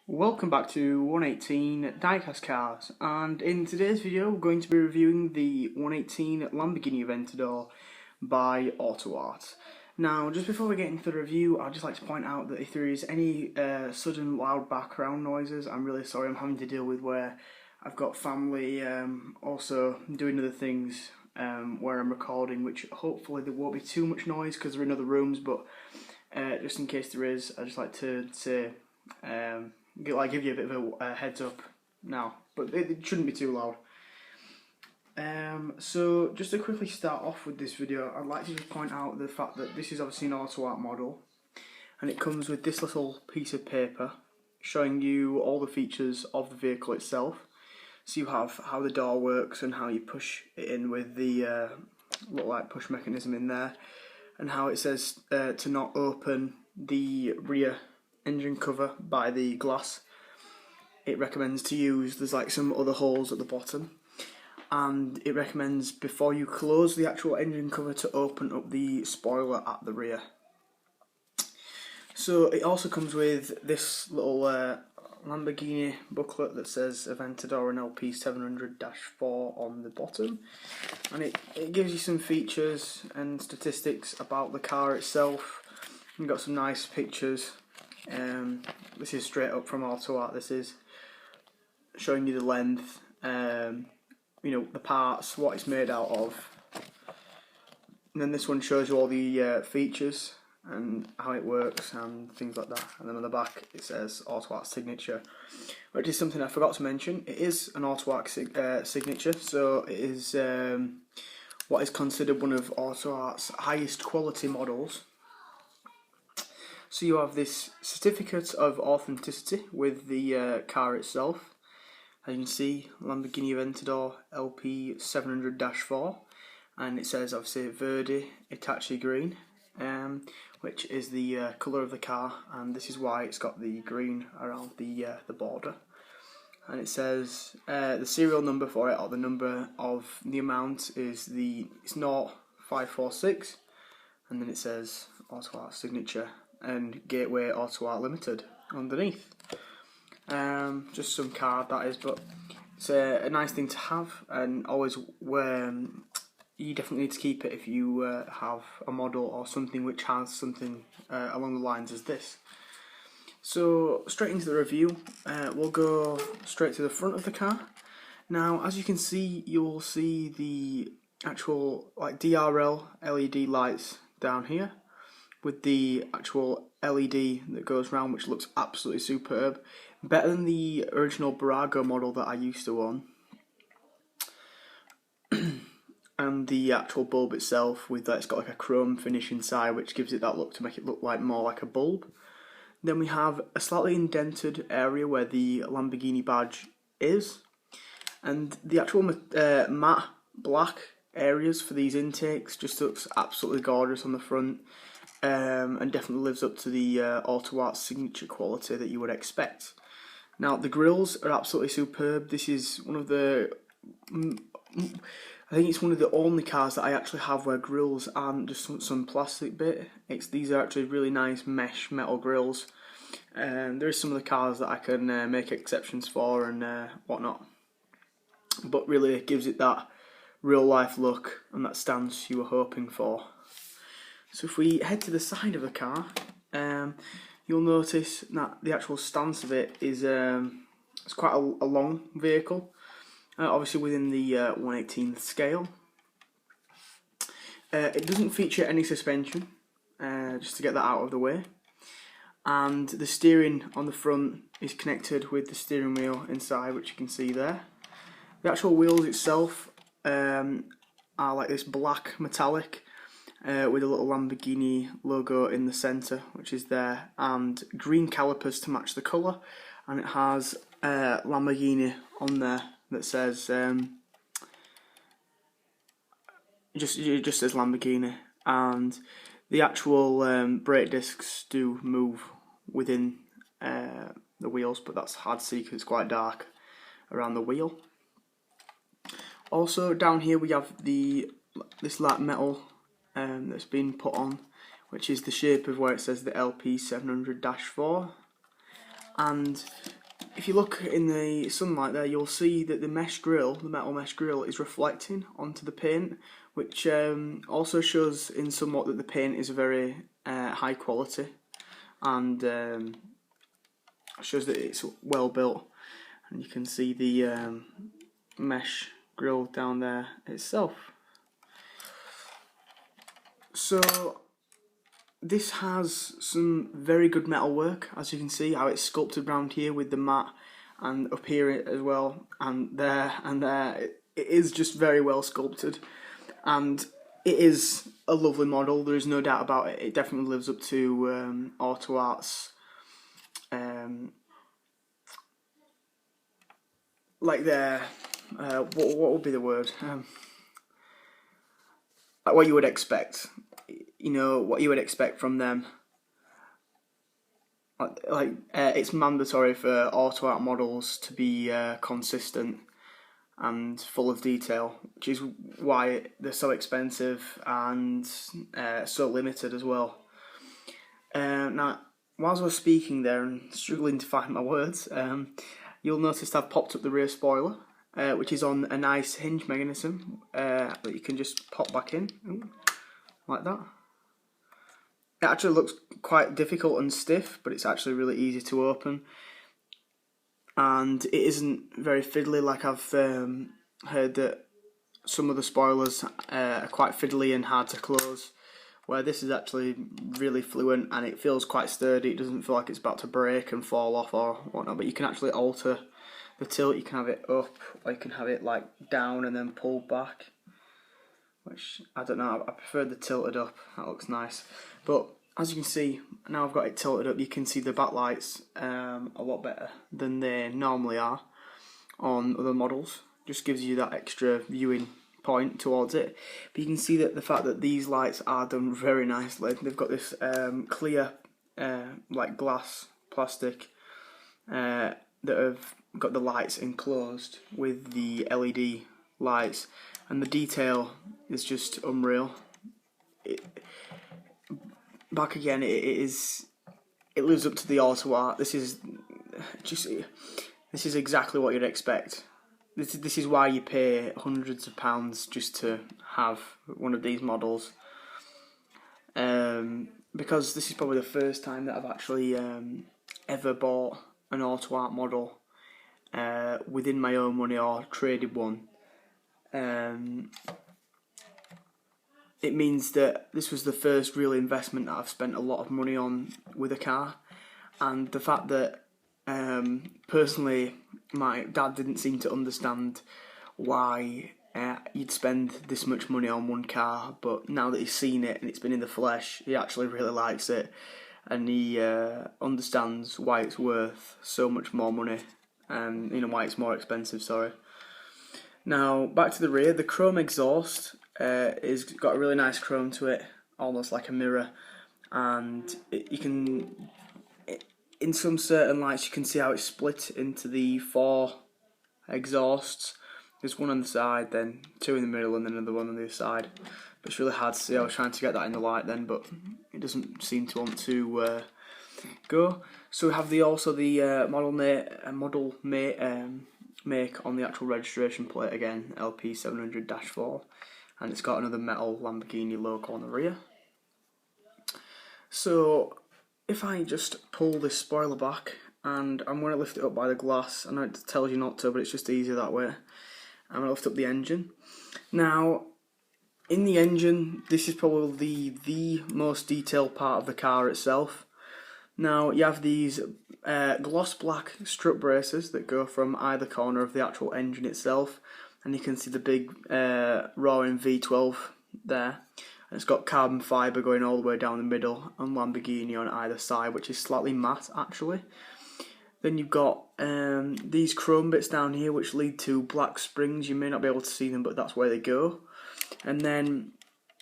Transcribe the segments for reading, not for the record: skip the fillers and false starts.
Welcome back to 118 Diecast Cars, and in today's video we're going to be reviewing the 118 Lamborghini Aventador by AutoArt. Now, just before we get into the review, I'd just like to point out that if there is any sudden loud background noises, I'm really sorry. I'm having to deal with where I've got family also doing other things where I'm recording, which hopefully there won't be too much noise because they're in other rooms, but just in case there is, I'd just like to say give you a bit of a heads up now, but it shouldn't be too loud. So just to quickly start off with this video, I'd like to just point out the fact that this is obviously an AutoArt model, and it comes with this little piece of paper showing you all the features of the vehicle itself. So you have how the door works and how you push it in with the little push mechanism in there, and how it says to not open the rear engine cover by the glass. It recommends to use, there's some other holes at the bottom, and it recommends before you close the actual engine cover to open up the spoiler at the rear. So it also comes with this little Lamborghini booklet that says Aventador and LP 700-4 on the bottom, and it gives you some features and statistics about the car itself. You've got some nice pictures. This is straight up from AutoArt. This is showing you the length, the parts, what it's made out of, and then this one shows you all the features and how it works and things like that. And then on the back it says AutoArt signature, which is something I forgot to mention. It is an AutoArt signature, so it is what is considered one of AutoArt's highest quality models. So you have this certificate of authenticity with the car itself. As you can see, Lamborghini Aventador LP 700-4, and it says obviously Verde Itachi Green, which is the colour of the car, and this is why it's got the green around the border. And it says the serial number for it, or the number of the amount, is it's 0546, and then it says AutoArt signature and Gateway AutoArt Limited underneath. Just some card that is, but it's a nice thing to have, and always you definitely need to keep it if you have a model or something which has something along the lines as this. So straight into the review, we'll go straight to the front of the car. Now, as you can see, you'll see the actual DRL LED lights down here, with the actual LED that goes round, which looks absolutely superb. Better than the original Barago model that I used to own. And the actual bulb itself, with it's got a chrome finish inside, which gives it that look to make it look more like a bulb. Then we have a slightly indented area where the Lamborghini badge is, and the actual matte black areas for these intakes just looks absolutely gorgeous on the front. And definitely lives up to the AutoArt signature quality that you would expect. Now, the grills are absolutely superb. This is one of the, I think it's one of the only cars that I actually have where grills aren't just some plastic bit. These are actually really nice mesh metal grills. There is some of the cars that I can make exceptions for and whatnot, but really it gives it that real life look and that stance you were hoping for. So if we head to the side of the car, you'll notice that the actual stance of it is it's quite a long vehicle, obviously within the 1/18th scale. It doesn't feature any suspension, just to get that out of the way, and the steering on the front is connected with the steering wheel inside, which you can see there. The actual wheels itself are like this black metallic, with a little Lamborghini logo in the centre, which is there, and green calipers to match the colour, and it has Lamborghini on there that says just says Lamborghini, and the actual brake discs do move within the wheels, but that's hard to see because it's quite dark around the wheel. Also down here we have this light metal that's been put on, which is the shape of where it says the LP 700-4, and if you look in the sunlight there, you'll see that the mesh grille, the metal mesh grille, is reflecting onto the paint, which also shows in somewhat that the paint is very high quality, and shows that it's well built. And you can see the mesh grille down there itself. So this has some very good metal work, as you can see how it's sculpted around here with the matte, and up here as well, and there and there. It is just very well sculpted, and it is a lovely model, there is no doubt about it. It definitely lives up to Auto Art's like their what would be the word, like what you would expect, you know, what you would expect from them. It's mandatory for Auto Art models to be consistent and full of detail, which is why they're so expensive and so limited as well. Now, whilst I was speaking there and struggling to find my words, you'll notice I've popped up the rear spoiler, which is on a nice hinge mechanism that you can just pop back in, like that. It actually looks quite difficult and stiff, but it's actually really easy to open. And it isn't very fiddly, like I've heard that some of the spoilers are quite fiddly and hard to close, where this is actually really fluent and it feels quite sturdy. It doesn't feel like it's about to break and fall off or whatnot, but you can actually alter the tilt. You can have it up, or you can have it like down and then pulled back, which I don't know, I prefer the tilted up, that looks nice. But as you can see, now I've got it tilted up, you can see the backlights a lot better than they normally are on other models. Just gives you that extra viewing point towards it. But you can see that the fact that these lights are done very nicely. They've got this clear like glass plastic that have got the lights enclosed with the LED lights, and the detail is just unreal. Back again, it lives up to the Auto Art. This is exactly what you'd expect. This is why you pay hundreds of pounds just to have one of these models. Because this is probably the first time that I've actually ever bought an Auto Art model within my own money or traded one. It means that this was the first real investment that I've spent a lot of money on with a car, and the fact that personally my dad didn't seem to understand why you'd spend this much money on one car, but now that he's seen it and it's been in the flesh, he actually really likes it, and he understands why it's worth so much more money, and you know why it's more expensive. Sorry. Now back to the rear, the chrome exhaust is got a really nice chrome to it, almost like a mirror, and you can, in some certain lights, you can see how it's split into the 4 exhausts. There's one on the side, then 2 in the middle, and then another one on the other side. But it's really hard to see. I was trying to get that in the light then, but it doesn't seem to want to go. So we have also the model make on the actual registration plate again, LP700-4, and it's got another metal Lamborghini logo on the rear. So if I just pull this spoiler back, and I'm going to lift it up by the glass. I know it tells you not to, but it's just easier that way. I'm going to lift up the engine. Now, in the engine, this is probably the most detailed part of the car itself. Now, you have these gloss black strut braces that go from either corner of the actual engine itself, and you can see the big roaring V12 there. And it's got carbon fibre going all the way down the middle, and Lamborghini on either side, which is slightly matte actually. Then you've got these chrome bits down here which lead to black springs. You may not be able to see them, but that's where they go. And then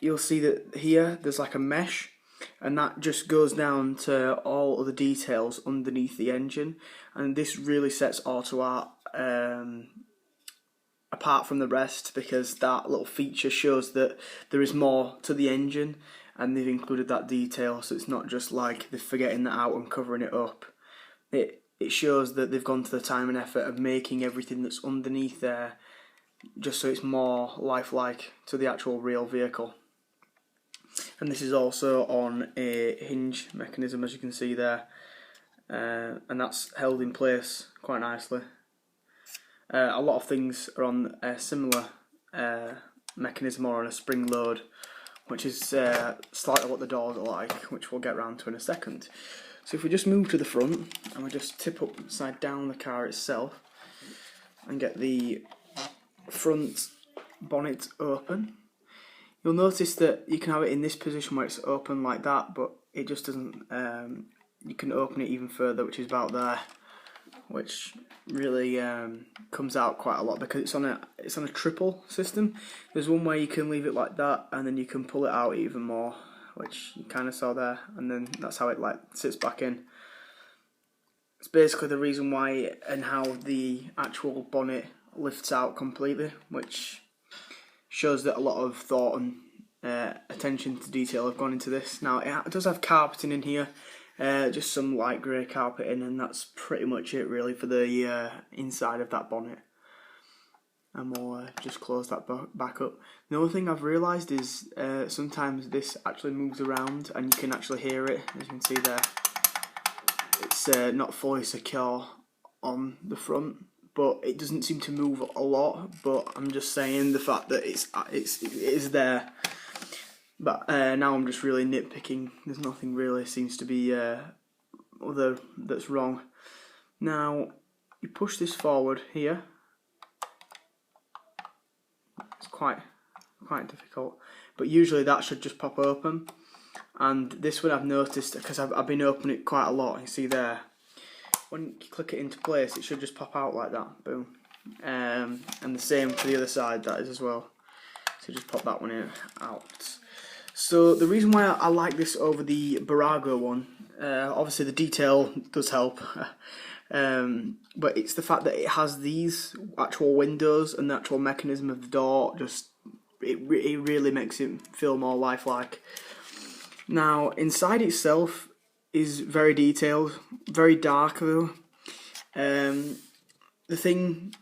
you'll see that here there's like a mesh, and that just goes down to all of the details underneath the engine. And this really sets Auto Art apart from the rest, because that little feature shows that there is more to the engine, and they've included that detail, so it's not just like they're forgetting that out and covering it up. it shows that they've gone to the time and effort of making everything that's underneath there just so it's more lifelike to the actual real vehicle. And this is also on a hinge mechanism, as you can see there, and that's held in place quite nicely. A lot of things are on a similar mechanism or on a spring load, which is slightly what the doors are like, which we'll get round to in a second. So if we just move to the front and we just tip upside down the car itself and get the front bonnet open, you'll notice that you can have it in this position where it's open like that, but it just doesn't, you can open it even further, which is about there, which really comes out quite a lot because it's on a triple system. There's one way you can leave it like that and then you can pull it out even more, which you kind of saw there, and then that's how it like sits back in. It's basically the reason why and how the actual bonnet lifts out completely, which shows that a lot of thought and attention to detail have gone into this. Now it does have carpeting in here, just some light grey carpeting, and that's pretty much it really for the inside of that bonnet. And we'll just close that back up. The other thing I've realised is sometimes this actually moves around and you can actually hear it. As you can see there, it's not fully secure on the front, but it doesn't seem to move a lot. But I'm just saying the fact that it is there. But now I'm just really nitpicking. There's nothing really seems to be other that's wrong. Now you push this forward here. It's quite difficult, but usually that should just pop open. And this one I've noticed because I've been opening it quite a lot. You see there, when you click it into place, it should just pop out like that, boom. And the same for the other side, that is as well. So just pop that one out. So the reason why I like this over the Barago one, obviously the detail does help, but it's the fact that it has these actual windows and the actual mechanism of the door. Just it really makes it feel more lifelike. Now inside itself is very detailed, very dark though. The thing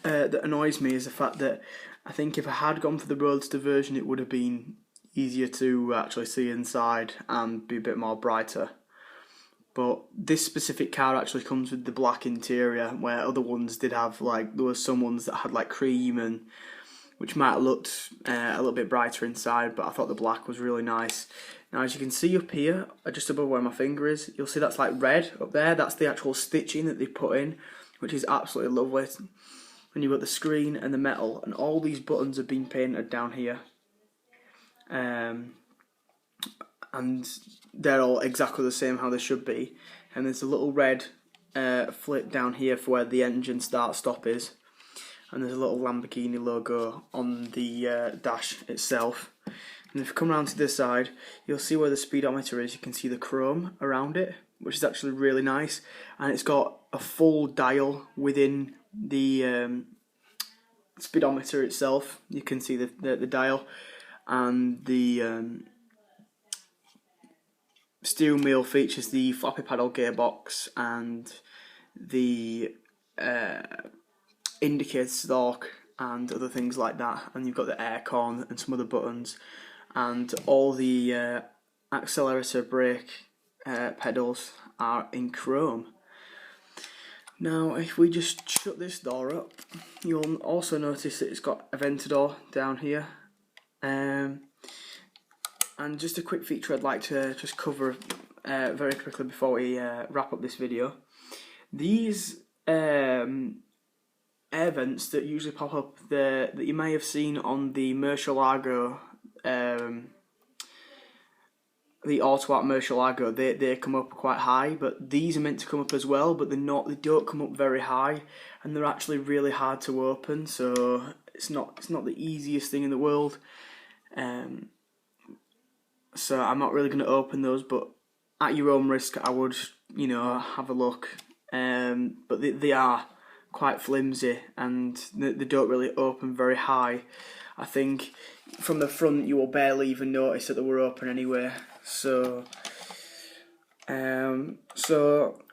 that annoys me is the fact that I think if I had gone for the Roadster version, it would have been easier to actually see inside and be a bit more brighter. But this specific car actually comes with the black interior, where other ones did have, like, there were some ones that had like cream, and which might have looked a little bit brighter inside, but I thought the black was really nice. Now as you can see up here, just above where my finger is, you'll see that's like red up there. That's the actual stitching that they put in, which is absolutely lovely. And you've got the screen and the metal, and all these buttons have been painted down here. And they're all exactly the same how they should be. And there's a little red flip down here for where the engine start stop is. And there's a little Lamborghini logo on the dash itself. And if you come around to this side, you'll see where the speedometer is. You can see the chrome around it, which is actually really nice. And it's got a full dial within the speedometer itself. You can see the dial, and the steering wheel features the floppy paddle gearbox and the indicator stalk and other things like that. And you've got the aircon and some other buttons, and all the accelerator brake pedals are in chrome. Now if we just shut this door up, you'll also notice that it's got Aventador down here. And just a quick feature I'd like to just cover very quickly before we wrap up this video. These air vents that usually pop up that you may have seen on the Murcielago, the Auto-Art Murcielago, they come up quite high, but these are meant to come up as well, but they don't come up very high, and they're actually really hard to open, so it's not the easiest thing in the world. So I'm not really going to open those, but at your own risk I would, have a look. But they are quite flimsy, and they don't really open very high. I think from the front you will barely even notice that they were open anyway. So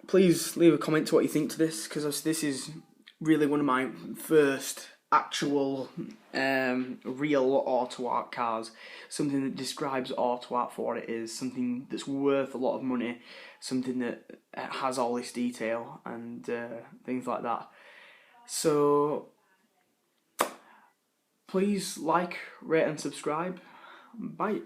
please leave a comment to what you think to this, because this is really one of my first actual real auto art cars, something that describes auto art for what it is, something that's worth a lot of money, something that has all this detail and things like that. So please like, rate and subscribe. Bye.